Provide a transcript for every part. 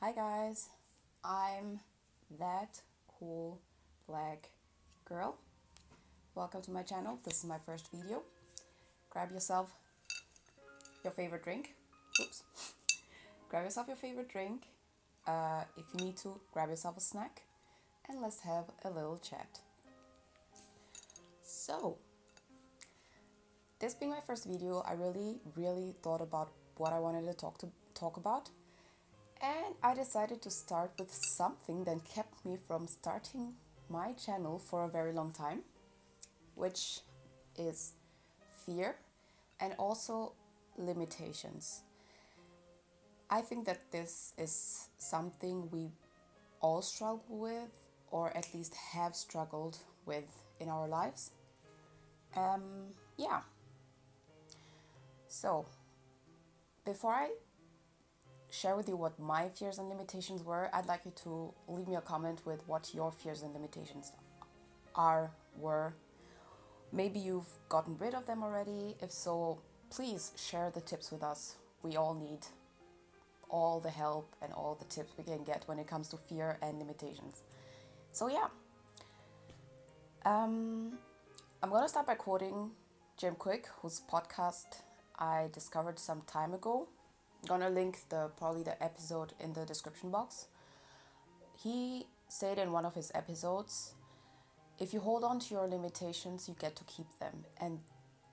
Hi guys, I'm that cool black girl. Welcome to my channel. This is my first video. Grab yourself your favorite drink. Oops. Grab yourself your favorite drink. If you need to, grab yourself a snack and let's have a little chat. So, this being my first video, I really thought about what I wanted to talk about. And I decided to start with something that kept me from starting my channel for a very long time, which is fear and also limitations. I think that this is something we all struggle with, or at least have struggled with in our lives. Yeah. So, before I share with you what my fears and limitations were, I'd like you to leave me a comment with what your fears and limitations were. Maybe you've gotten rid of them already. If so, please share the tips with us. We all need all the help and all the tips we can get when it comes to fear and limitations. So yeah, I'm gonna start by quoting Jim Kwik, whose podcast I discovered some time ago. I'm gonna link probably the episode in the description box. He said in one of his episodes, if you hold on to your limitations, you get to keep them. And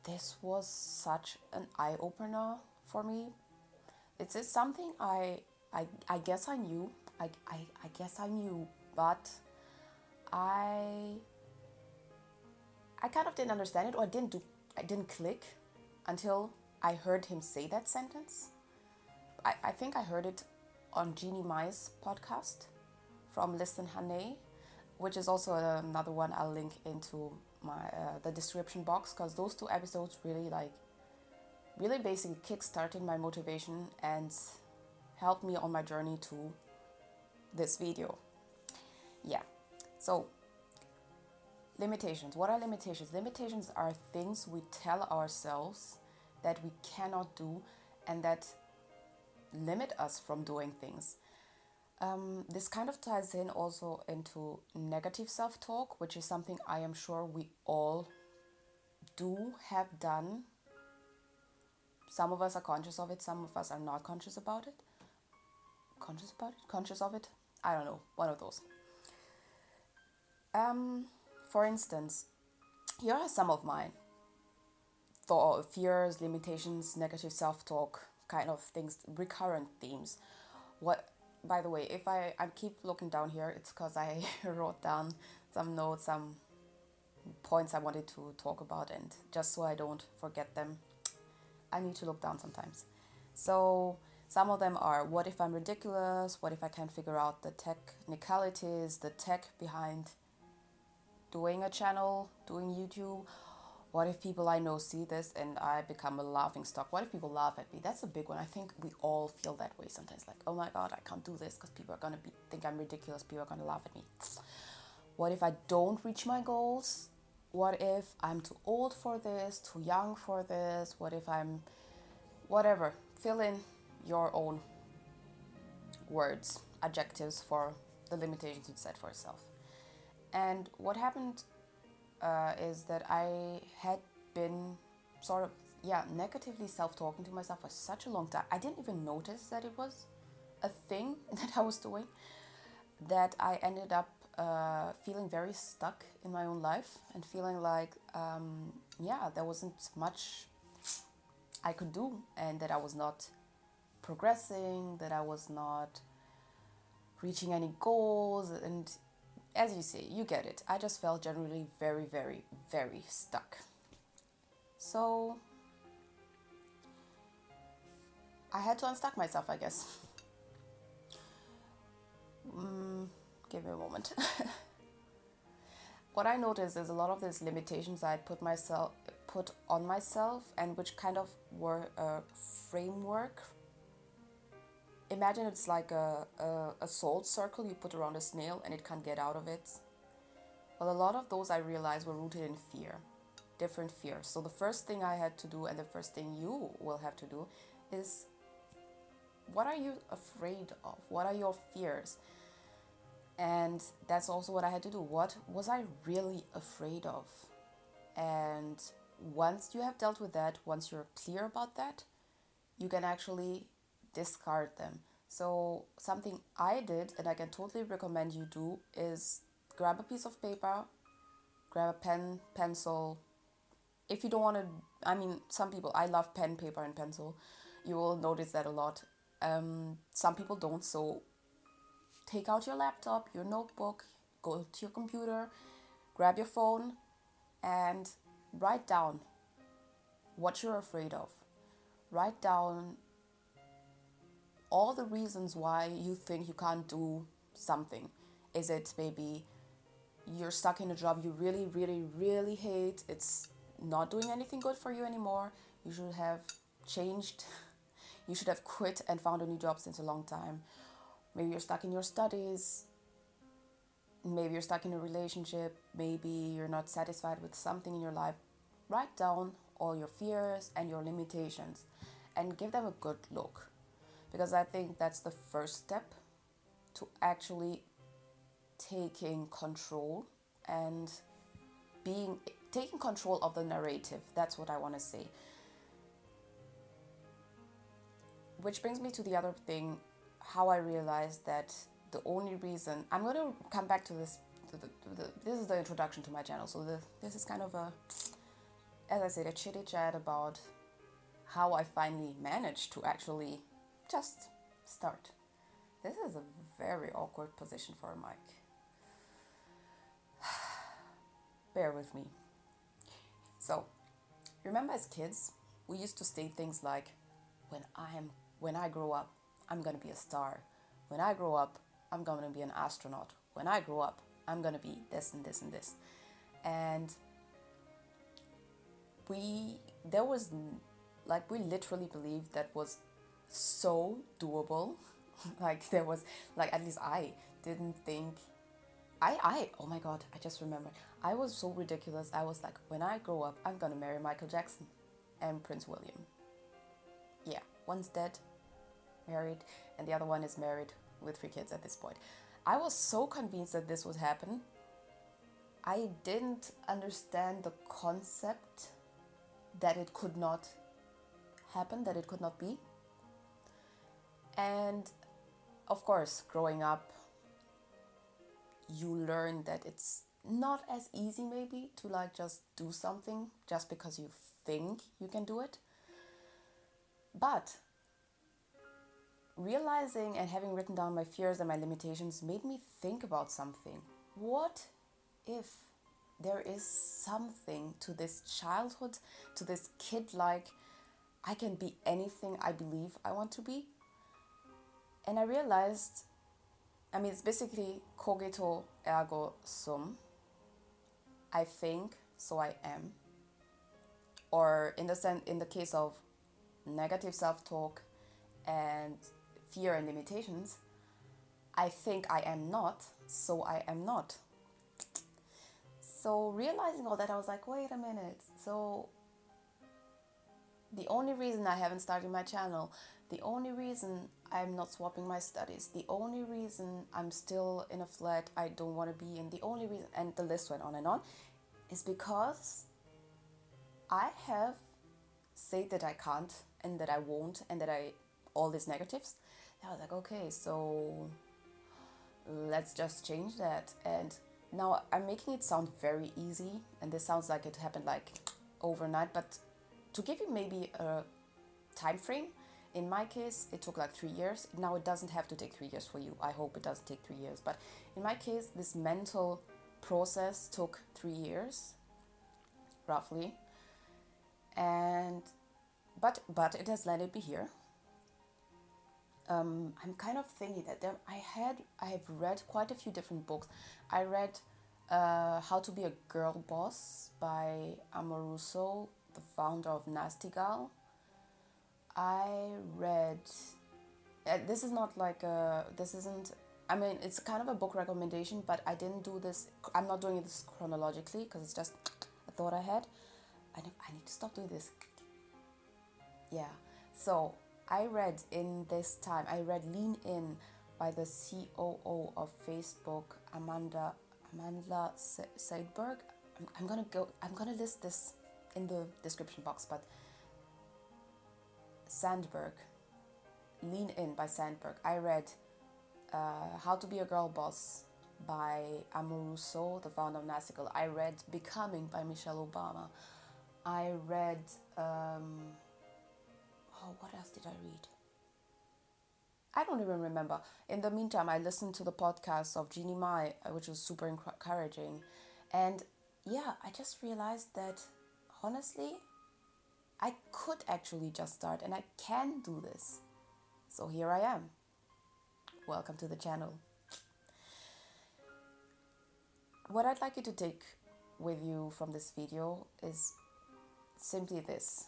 this was such an eye-opener for me. It's just something I guess I knew. I guess I knew, but I kind of didn't understand it, or I didn't click until I heard him say that sentence. I think I heard it on Jeannie Mai's podcast from Listen Hunnay, which is also another one I'll link into my the description box, because those two episodes really basically kickstarted my motivation and helped me on my journey to this video. Yeah. So, limitations. What are limitations? Limitations are things we tell ourselves that we cannot do and that limit us from doing things. This kind of ties in also into negative self-talk, which is something I am sure we all do have done. Some of us are conscious of it, some of us are not conscious about it. Conscious of it? I don't know, one of those. For instance, here are some of mine. Fears, limitations, negative self-talk, kind of things, recurrent themes. What, by the way, if I keep looking down here, it's because I wrote down some notes, some points I wanted to talk about, and just so I don't forget them, I need to look down sometimes. So some of them are, what if I'm ridiculous? What if I can't figure out the technicalities, the tech behind doing a channel, doing YouTube? What if people I know see this and I become a laughing stock? What if people laugh at me? That's a big one. I think we all feel that way sometimes. Like, oh my God, I can't do this because people are going to think I'm ridiculous. People are going to laugh at me. What if I don't reach my goals? What if I'm too old for this, too young for this? What if I'm whatever? Fill in your own words, adjectives for the limitations you set for yourself. And what happened is that I had been sort of, negatively self-talking to myself for such a long time. I didn't even notice that it was a thing that I was doing, that I ended up feeling very stuck in my own life and feeling like, there wasn't much I could do, and that I was not progressing, that I was not reaching any goals. And as you say, you get it. I just felt generally very stuck. So I had to unstuck myself, I guess. Give me a moment. What I noticed is a lot of these limitations I put on myself, and which kind of were a framework. Imagine it's like a salt circle you put around a snail and it can't get out of it. Well, a lot of those I realized were rooted in fear, different fears. So the first thing I had to do, and the first thing you will have to do, is what are you afraid of? What are your fears? And that's also what I had to do. What was I really afraid of? And once you have dealt with that, once you're clear about that, you can actually discard them. So something I did, and I can totally recommend you do, is grab a piece of paper, grab a pen, pencil. If you don't want to, I mean, some people, I love pen, paper, and pencil. You will notice that a lot. Some people don't, so take out your laptop, your notebook, go to your computer, grab your phone, and write down what you're afraid of. Write down all the reasons why you think you can't do something. Is it maybe you're stuck in a job you really, really, really hate? It's not doing anything good for you anymore. You should have changed. You should have quit and found a new job since a long time. Maybe you're stuck in your studies. Maybe you're stuck in a relationship. Maybe you're not satisfied with something in your life. Write down all your fears and your limitations and give them a good look. Because I think that's the first step to actually taking control and taking control of the narrative. That's what I want to say. Which brings me to the other thing, how I realized that the only reason, I'm going to come back to this, this is the introduction to my channel. So this is kind of a, as I said, a chitty chat about how I finally managed to actually just start. This is a very awkward position for a mic. Bear with me. So, remember as kids, we used to say things like, when I grow up, I'm gonna be a star. When I grow up, I'm gonna be an astronaut. When I grow up, I'm gonna be this and this and this. And we literally believed that was so doable. At least I didn't think, oh my God, I just remembered. I was so ridiculous. I was like, when I grow up, I'm gonna marry Michael Jackson and Prince William. Yeah, one's dead, married, and the other one is married with 3 kids at this point. I was so convinced that this would happen. I didn't understand the concept that it could not happen, that it could not be. And of course, growing up, you learn that it's not as easy maybe to just do something just because you think you can do it. But realizing and having written down my fears and my limitations made me think about something. What if there is something to this childhood, to this kid, I can be anything I believe I want to be? And I realized, it's basically cogito ergo sum. I think, so I am. Or in the case of negative self-talk and fear and limitations, I think I am not, so I am not. So realizing all that, I was like, wait a minute. So the only reason I haven't started my channel, the only reason I'm not swapping my studies, the only reason I'm still in a flat I don't want to be in, the only reason, and the list went on, is because I have said that I can't and that I won't and that all these negatives. I was like, okay, so let's just change that. And now I'm making it sound very easy, and this sounds like it happened overnight, but to give you maybe a time frame, in my case, it took 3 years. Now it doesn't have to take 3 years for you. I hope it doesn't take 3 years. But in my case, this mental process took 3 years, roughly. But it has landed me here. I'm kind of thinking that I have read quite a few different books. I read How to Be a Girl Boss by Amoruso, the founder of Nasty Gal. I read, this is not it's kind of a book recommendation, but I didn't do this, I'm not doing this chronologically because it's just a thought I had. I need to stop doing this. Yeah, so I read in this time, I read Lean In by the COO of Facebook, Amanda Seidberg. I'm gonna list this in the description box, but Sandberg, Lean In by Sandberg. I read How to Be a Girl Boss by Amor Rousseau, the founder of Nastical. I read Becoming by Michelle Obama. I read, what else did I read? I don't even remember. In the meantime, I listened to the podcast of Jeannie Mai, which was super encouraging. And yeah, I just realized that, honestly, I could actually just start and I can do this. So here I am. Welcome to the channel. What I'd like you to take with you from this video is simply this.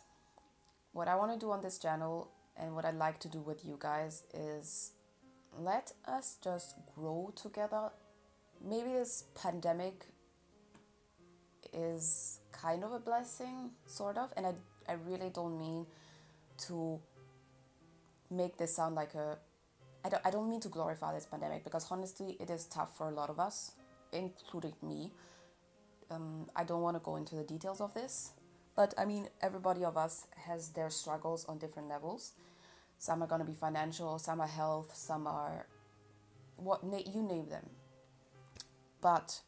What I want to do on this channel and what I'd like to do with you guys is let us just grow together. Maybe this pandemic is kind of a blessing, sort of, and I really don't mean to make this sound like I don't mean to glorify this pandemic, because honestly it is tough for a lot of us, including me. I don't want to go into the details of this, but I mean everybody of us has their struggles on different levels. Some are going to be financial, some are health, some are you name them. But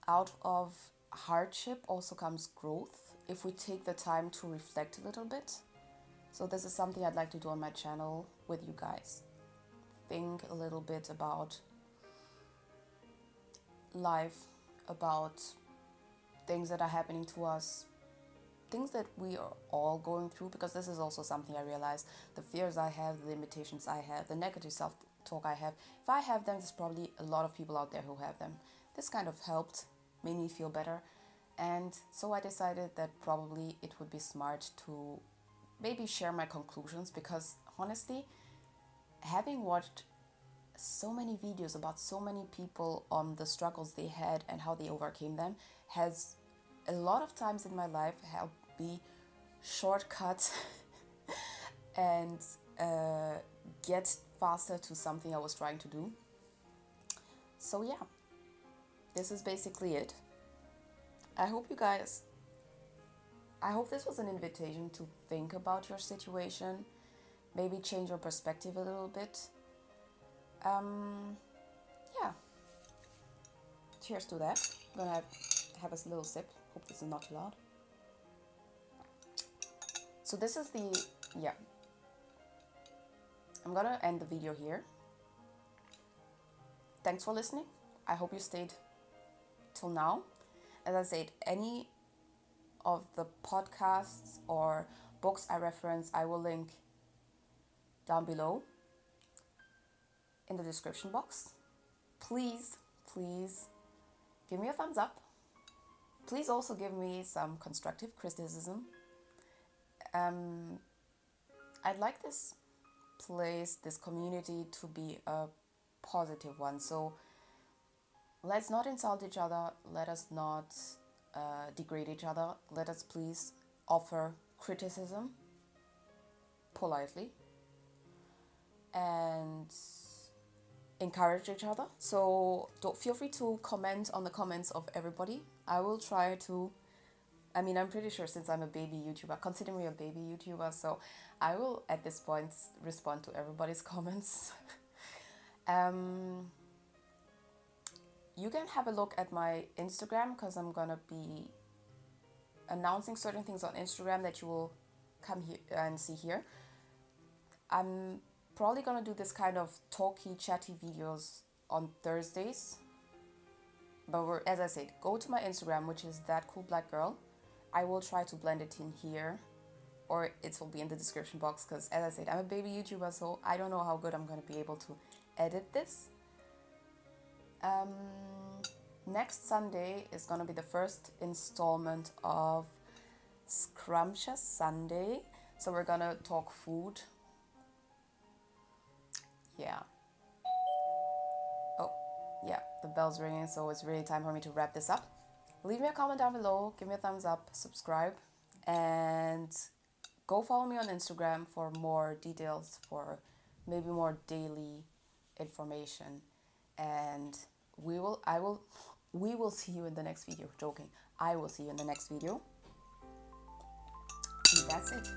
out of hardship also comes growth if we take the time to reflect a little bit. So this is something I'd like to do on my channel with you guys. Think a little bit about life, about things that are happening to us, things that we are all going through, because this is also something I realized. The fears I have, the limitations I have, the negative self-talk I have. If I have them, there's probably a lot of people out there who have them. This kind of helped, made me feel better. And so I decided that probably it would be smart to maybe share my conclusions, because honestly, having watched so many videos about so many people on the struggles they had and how they overcame them has a lot of times in my life helped me shortcut and get faster to something I was trying to do. So yeah, this is basically it. I hope this was an invitation to think about your situation, maybe change your perspective a little bit. Yeah. Cheers to that. I'm gonna have a little sip. Hope this is not too loud. So this is I'm gonna end the video here. Thanks for listening. I hope you stayed till now. As I said, any of the podcasts or books I reference, I will link down below in the description box. Please give me a thumbs up. Please also give me some constructive criticism. I'd like this place, this community, to be a positive one. So let's not insult each other. Let us not degrade each other. Let us please offer criticism politely and encourage each other. So don't feel free to comment on the comments of everybody. I will try to, I'm pretty sure, since I'm a baby YouTuber, consider me a baby YouTuber, so I will at this point respond to everybody's comments. You can have a look at my Instagram, because I'm gonna be announcing certain things on Instagram that you will come here and see here. I'm probably gonna do this kind of talky, chatty videos on Thursdays. But as I said, go to my Instagram, which is That Cool Black Girl. I will try to blend it in here, or it will be in the description box, because as I said, I'm a baby YouTuber, so I don't know how good I'm gonna be able to edit this. Next Sunday is gonna be the first installment of Scrumptious Sunday. So we're gonna talk food. Yeah. Oh, yeah, the bell's ringing, so it's really time for me to wrap this up. Leave me a comment down below, give me a thumbs up, subscribe, and go follow me on Instagram for more details, for maybe more daily information. And we will see you in the next video. Joking. I will see you in the next video. And that's it.